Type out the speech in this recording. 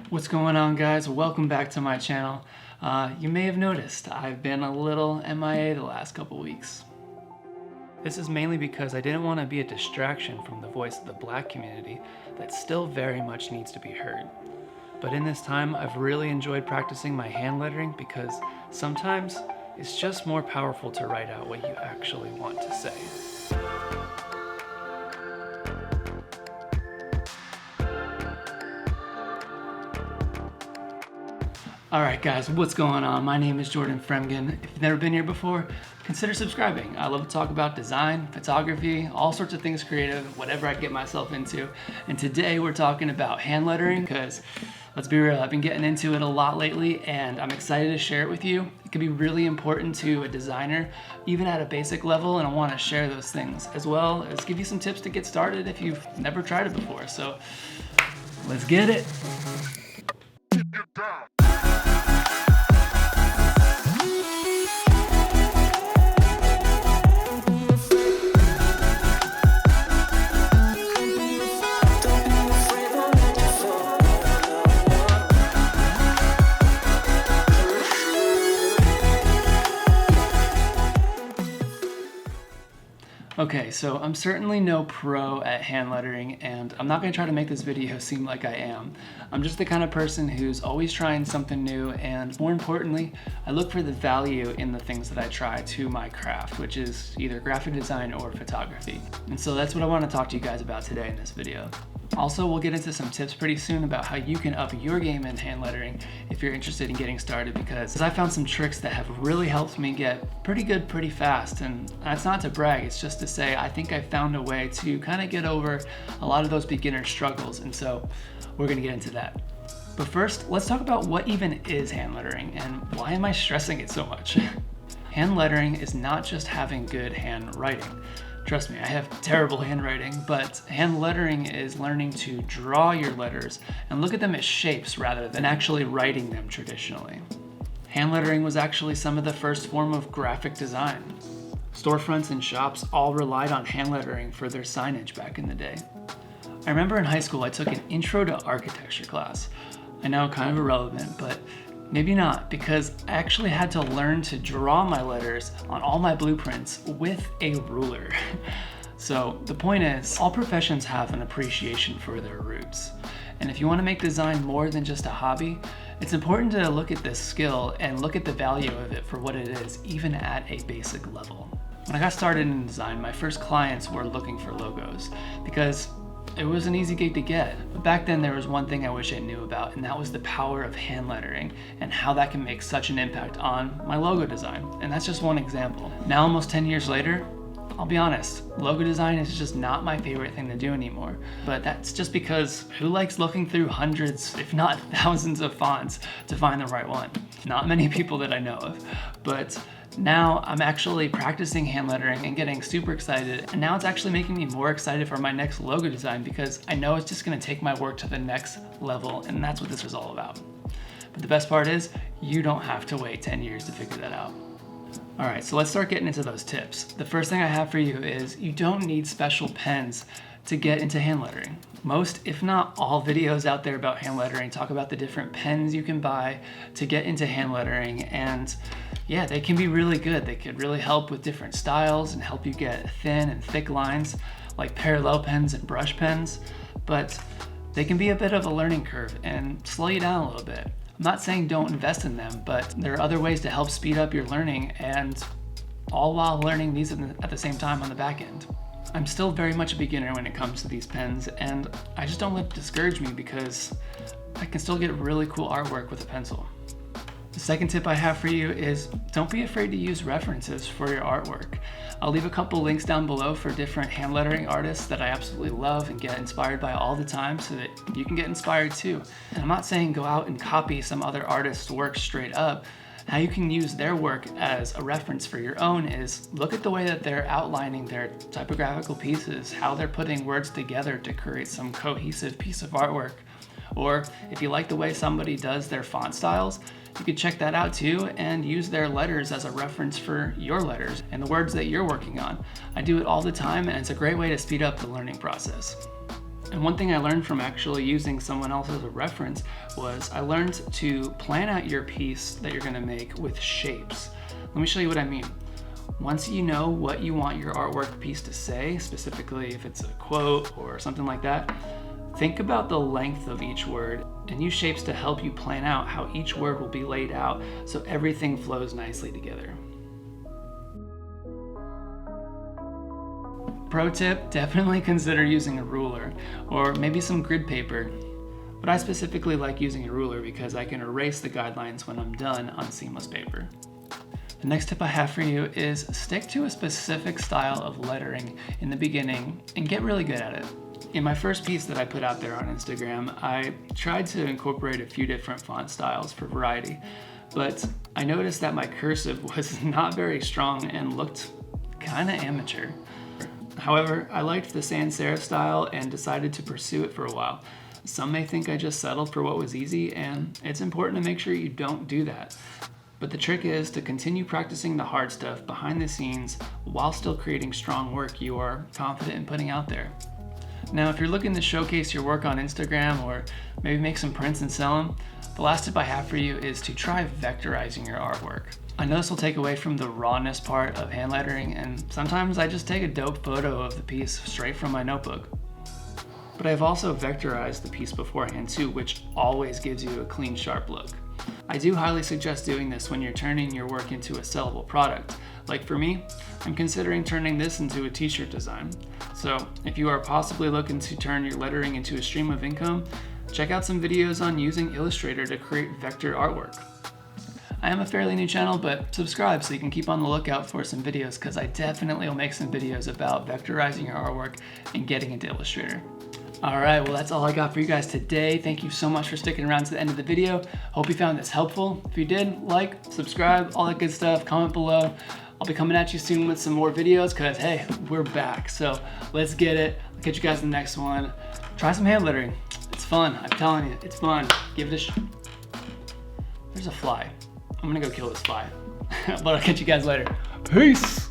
What's going on, guys? Welcome back to my channel. You may have noticed I've been a little MIA the last couple weeks. This is mainly because I didn't want to be a distraction from the voice of the Black community that still very much needs to be heard. But in this time, I've really enjoyed practicing my hand lettering because sometimes it's just more powerful to write out what you actually want to say. Alright guys, what's going on? My name is Jordan Fremgen. If you've never been here before, consider subscribing. I love to talk about design, photography, all sorts of things creative, whatever I get myself into. And today we're talking about hand lettering because, let's be real, I've been getting into it a lot lately and I'm excited to share it with you. It can be really important to a designer, even at a basic level, and I want to share those things as well as give you some tips to get started if you've never tried it before. So, let's get it. Okay, so I'm certainly no pro at hand lettering, and I'm not going to try to make this video seem like I am. I'm just the kind of person who's always trying something new, and more importantly, I look for the value in the things that I try to my craft, which is either graphic design or photography. And so that's what I want to talk to you guys about today in this video. Also, we'll get into some tips pretty soon about how you can up your game in hand lettering if you're interested in getting started, because I found some tricks that have really helped me get pretty good pretty fast. And that's not to brag, it's just to say I think I found a way to kind of get over a lot of those beginner struggles, and so we're going to get into that. But first, let's talk about what even is hand lettering and why am I stressing it so much? Hand lettering is not just having good handwriting. Trust me, I have terrible handwriting, but hand lettering is learning to draw your letters and look at them as shapes rather than actually writing them traditionally. Hand lettering was actually some of the first form of graphic design. Storefronts and shops all relied on hand lettering for their signage back in the day. I remember in high school I took an intro to architecture class. I know, kind of irrelevant, but maybe not, because I actually had to learn to draw my letters on all my blueprints with a ruler. So the point is, all professions have an appreciation for their roots. And if you want to make design more than just a hobby, it's important to look at this skill and look at the value of it for what it is, even at a basic level. When I got started in design, my first clients were looking for logos because it was an easy gig to get. But back then there was one thing I wish I knew about, and that was the power of hand lettering and how that can make such an impact on my logo design. And that's just one example. Now, almost 10 years later, I'll be honest, logo design is just not my favorite thing to do anymore. But that's just because who likes looking through hundreds, if not thousands of fonts to find the right one? Not many people that I know of. But now I'm actually practicing hand lettering and getting super excited, and now it's actually making me more excited for my next logo design because I know it's just going to take my work to the next level, and that's what this is all about. But the best part is, you don't have to wait 10 years to figure that out. Alright, so let's start getting into those tips. The first thing I have for you is you don't need special pens to get into hand lettering. Most, if not all, videos out there about hand lettering talk about the different pens you can buy to get into hand lettering, and yeah, they can be really good. They could really help with different styles and help you get thin and thick lines like parallel pens and brush pens, but they can be a bit of a learning curve and slow you down a little bit. I'm not saying don't invest in them, but there are other ways to help speed up your learning, and all while learning these at the same time on the back end. I'm still very much a beginner when it comes to these pens, and I just don't let it discourage me because I can still get really cool artwork with a pencil. The second tip I have for you is don't be afraid to use references for your artwork. I'll leave a couple links down below for different hand lettering artists that I absolutely love and get inspired by all the time so that you can get inspired too. And I'm not saying go out and copy some other artist's work straight up. How you can use their work as a reference for your own is look at the way that they're outlining their typographical pieces, how they're putting words together to create some cohesive piece of artwork. Or if you like the way somebody does their font styles, you could check that out too and use their letters as a reference for your letters and the words that you're working on. I do it all the time, and it's a great way to speed up the learning process. And one thing I learned from actually using someone else as a reference was I learned to plan out your piece that you're gonna make with shapes. Let me show you what I mean. Once you know what you want your artwork piece to say, specifically if it's a quote or something like that, think about the length of each word and use shapes to help you plan out how each word will be laid out so everything flows nicely together. Pro tip, definitely consider using a ruler or maybe some grid paper. But I specifically like using a ruler because I can erase the guidelines when I'm done on seamless paper. The next tip I have for you is stick to a specific style of lettering in the beginning and get really good at it. In my first piece that I put out there on Instagram, I tried to incorporate a few different font styles for variety, but I noticed that my cursive was not very strong and looked kind of amateur. However, I liked the sans serif style and decided to pursue it for a while. Some may think I just settled for what was easy, and it's important to make sure you don't do that. But the trick is to continue practicing the hard stuff behind the scenes while still creating strong work you are confident in putting out there. Now, if you're looking to showcase your work on Instagram or maybe make some prints and sell them, the last tip I have for you is to try vectorizing your artwork. I know this will take away from the rawness part of hand lettering, and sometimes I just take a dope photo of the piece straight from my notebook. But I've also vectorized the piece beforehand too, which always gives you a clean, sharp look. I do highly suggest doing this when you're turning your work into a sellable product. Like for me, I'm considering turning this into a t-shirt design. So if you are possibly looking to turn your lettering into a stream of income, check out some videos on using Illustrator to create vector artwork. I am a fairly new channel, but subscribe so you can keep on the lookout for some videos, because I definitely will make some videos about vectorizing your artwork and getting into Illustrator. All right, well, that's all I got for you guys today. Thank you so much for sticking around to the end of the video. Hope you found this helpful. If you did, like, subscribe, all that good stuff, comment below. I'll be coming at you soon with some more videos because, hey, we're back. So let's get it. I'll catch you guys in the next one. Try some hand lettering. It's fun. I'm telling you, it's fun. Give it a There's a fly. I'm gonna go kill this fly. But I'll catch you guys later. Peace.